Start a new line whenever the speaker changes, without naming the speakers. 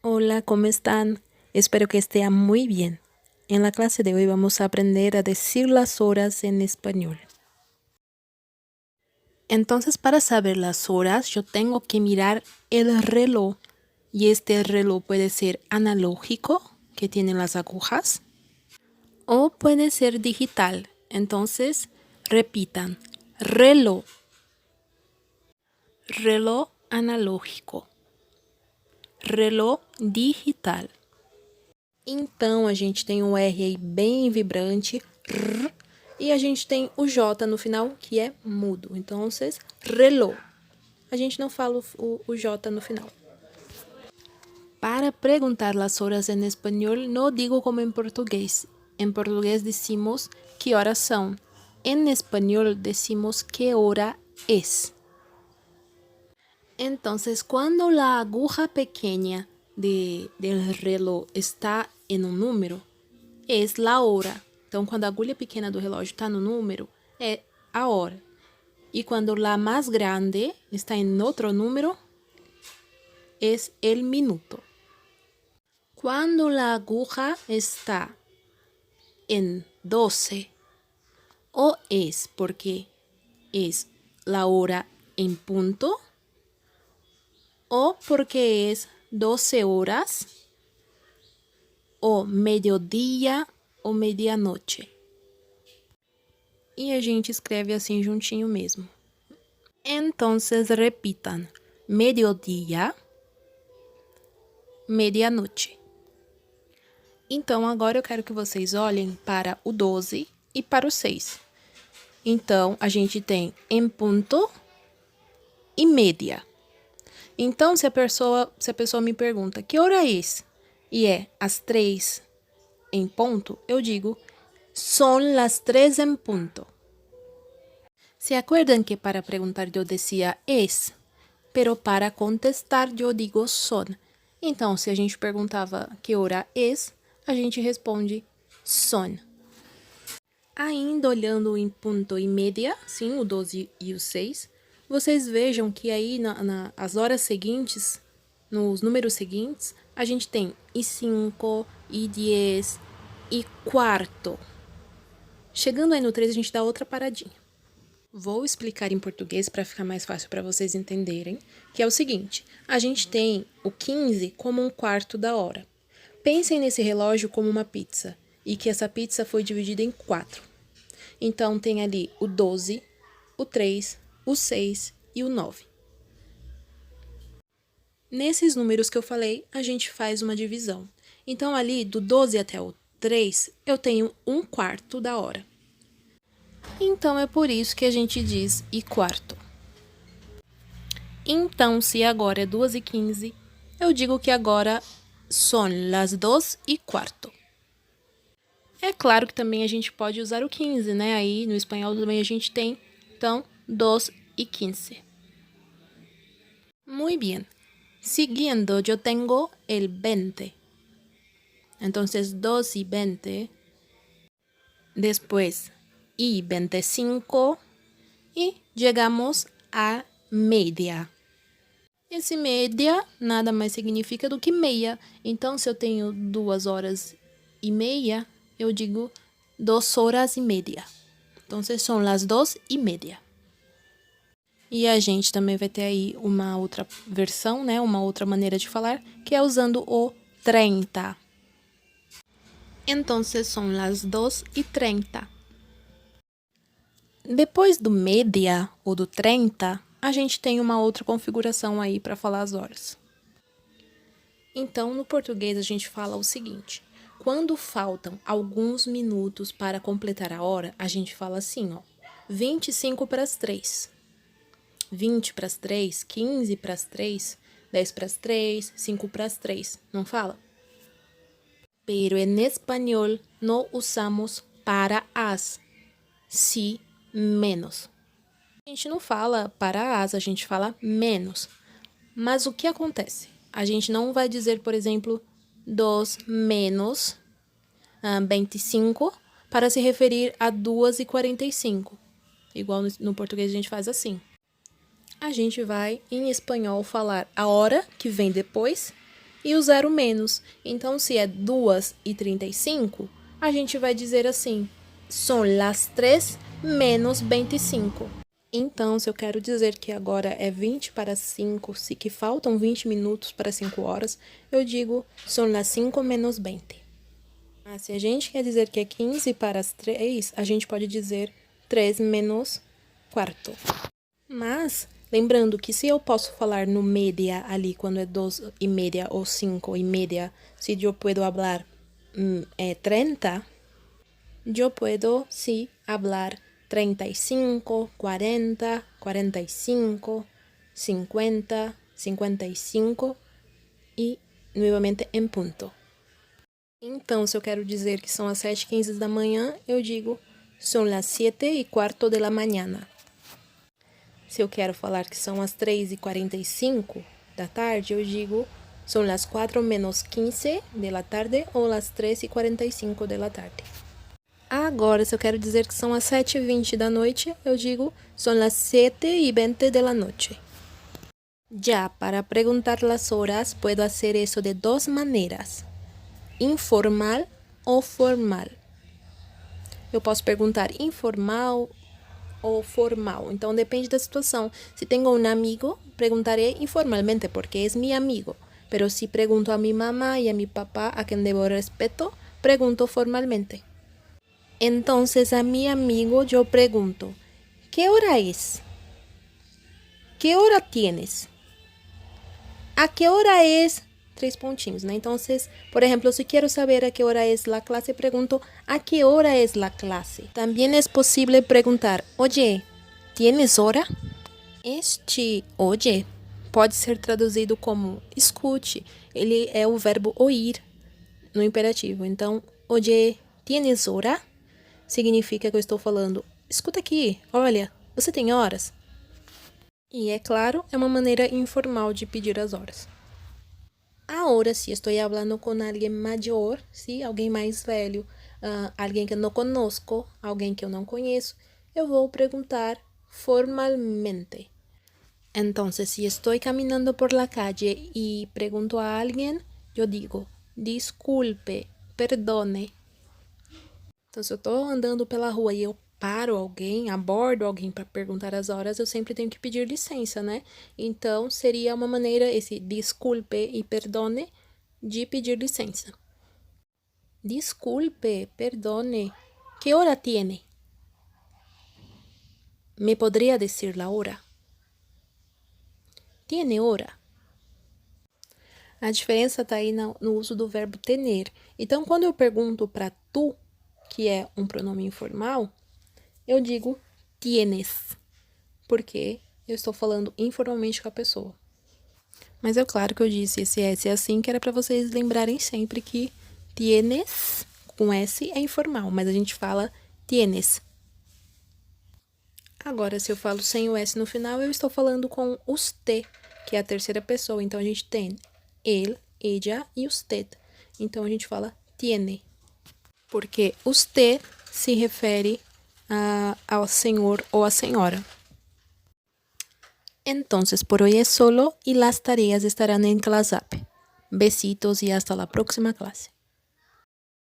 Hola, ¿cómo están? Espero que estén muy bien. En la clase de hoy vamos a aprender a decir las horas en español. Entonces, para saber las horas, yo tengo que mirar el reloj. Y este reloj puede ser analógico, que tiene las agujas, o puede ser digital. Entonces, repitan, reloj, reloj analógico, reloj digital. Então, a gente tem um R aí bem vibrante, r, e a gente tem o J no final, que é mudo. Então, vocês, reloj. A gente não fala o J no final. Para perguntar as horas em espanhol, não digo como em português. Em português decimos que horas são. Em espanhol decimos que hora es. Entonces, cuando la aguja pequeña del reloj está en un número, es la hora. Então, quando a agulha pequena do relógio está no número, é a hora. E quando la más grande está en otro número, es el minuto. Cuando la aguja está en 12, o es porque es la hora en punto, o porque es 12 horas, o mediodía, ou medianoche. E a gente escreve assim juntinho mesmo. Entonces repitan, mediodía, medianoche. Então, agora eu quero que vocês olhem para o 12 e para o 6. Então, a gente tem em punto e media. Então, se a pessoa me pergunta, que hora é esse? E é às 3 em ponto, eu digo, son las 3 en punto. ¿Se acuerdan que para preguntar yo decía es, pero para contestar yo digo son? Então, se a gente perguntava que hora es, a gente responde son. Ainda olhando em ponto e media, sim, o 12 e o 6, vocês vejam que aí nas horas seguintes, nos números seguintes, a gente tem e 5, e 10, e quarto. Chegando aí no 3, a gente dá outra paradinha. Vou explicar em português para ficar mais fácil para vocês entenderem, que é o seguinte, a gente tem o 15 como um quarto da hora. Pensem nesse relógio como uma pizza, e que essa pizza foi dividida em 4. Então, tem ali o 12, o 3, o 6 e o 9. Nesses números que eu falei, a gente faz uma divisão. Então, ali, do 12 até o 3, eu tenho um quarto da hora. Então, é por isso que a gente diz e quarto. Então, se agora é 2h15, eu digo que agora son las 2:15. É claro que também a gente pode usar o 15, né? Aí, no espanhol também a gente tem, então, 2:15. Muy bien. Siguiendo, yo tengo el 20. Entonces, 2:20. Después, y 25. Y llegamos a media. Esse media nada mais significa do que meia. Então, se eu tenho 2h30, eu digo 2h30. Então, são as 2:30. E a gente também vai ter aí uma outra versão, né? Uma outra maneira de falar, que é usando o 30. Então, são as 2:30. Depois do media ou do 30, a gente tem uma outra configuração aí para falar as horas. Então, no português, a gente fala o seguinte. Quando faltam alguns minutos para completar a hora, a gente fala assim, ó. 25 para as 3. 20 para as 3, 15 para as 3, 10 para as 3, 5 para as 3. Não fala? Pero en español no usamos para as, sí, menos. A gente não fala para as, a gente fala menos. Mas o que acontece? A gente não vai dizer, por exemplo, 2 menos 25 para se referir a 2:45. Igual no português a gente faz assim. A gente vai, em espanhol, falar a hora que vem depois e o zero menos. Então, se é 2h35, a gente vai dizer assim, son las 3 menos 25. Então, se eu quero dizer que agora é 20 para 5, se que faltam 20 minutos para 5 horas, eu digo son las 5 menos 20. Se a gente quer dizer que é 15 para as 3, a gente pode dizer 3 menos quarto. Mas, lembrando que se eu posso falar no media ali, quando é 2:30 ou 5:30, se eu puedo hablar 30, eu puedo, sim, hablar 35, 40, 45, 50, 55 e, novamente, em ponto. Então, se eu quero dizer que são as 7:15 da manhã, eu digo son las 7:15 de la mañana. Se eu quero falar que são as 3:45 da tarde, eu digo son las 4 menos 15 de la tarde ou las 3:45 de la tarde. Agora, se eu quero dizer que são as 7:20 da noite, eu digo son las 7:20 de la noche. Já para perguntar las horas, puedo hacer eso de dos maneiras. Informal ou formal. Eu posso perguntar informal ou formal. Então, depende da situação. Se tenho um amigo, perguntaré informalmente porque é meu amigo. Pero si pregunto a mi mamá y a mi papá, a quien debo respeto, pregunto formalmente. Entonces, a mi amigo yo pregunto, ¿qué hora es? ¿Qué hora tienes? ¿A qué hora es? 3 pontinhos, né? Então, por exemplo, se quero saber a que hora é a classe, pergunto a que hora é a classe. Também é possível perguntar, oye, ¿tienes hora? Este oye pode ser traduzido como escute. Ele é o verbo oír no imperativo. Então, oye, ¿tienes hora? Significa que eu estou falando, escuta aqui, olha, você tem horas? E, é claro, é uma maneira informal de pedir as horas. Ahora, si estoy hablando con alguien mayor, ¿sí? Alguém mais velho, alguém que eu não conosco, alguém que eu não conheço, eu vou perguntar formalmente. Entonces, si estoy caminando por la calle y pregunto a alguien, yo digo, disculpe, perdone. Então, se eu estou andando pela rua e eu paro alguém, abordo alguém para perguntar as horas, eu sempre tenho que pedir licença, né? Então, seria uma maneira, esse disculpe e perdone, de pedir licença. Disculpe, perdone, ¿qué hora tiene? ¿Me podría decir la hora? ¿Tiene hora? A diferença está aí no uso do verbo tener. Então, quando eu pergunto para tu, que é um pronome informal, eu digo tienes, porque eu estou falando informalmente com a pessoa. Mas é claro que eu disse esse S assim, que era para vocês lembrarem sempre que tienes, com S, é informal, mas a gente fala tienes. Agora, se eu falo sem o S no final, eu estou falando com usted, que é a terceira pessoa. Então, a gente tem ele, ella e usted. Então, a gente fala tiene, porque usted se refere ao senhor ou à senhora. Entonces, por hoy es solo y las tareas estarán en ClassApp. Besitos y hasta la próxima clase.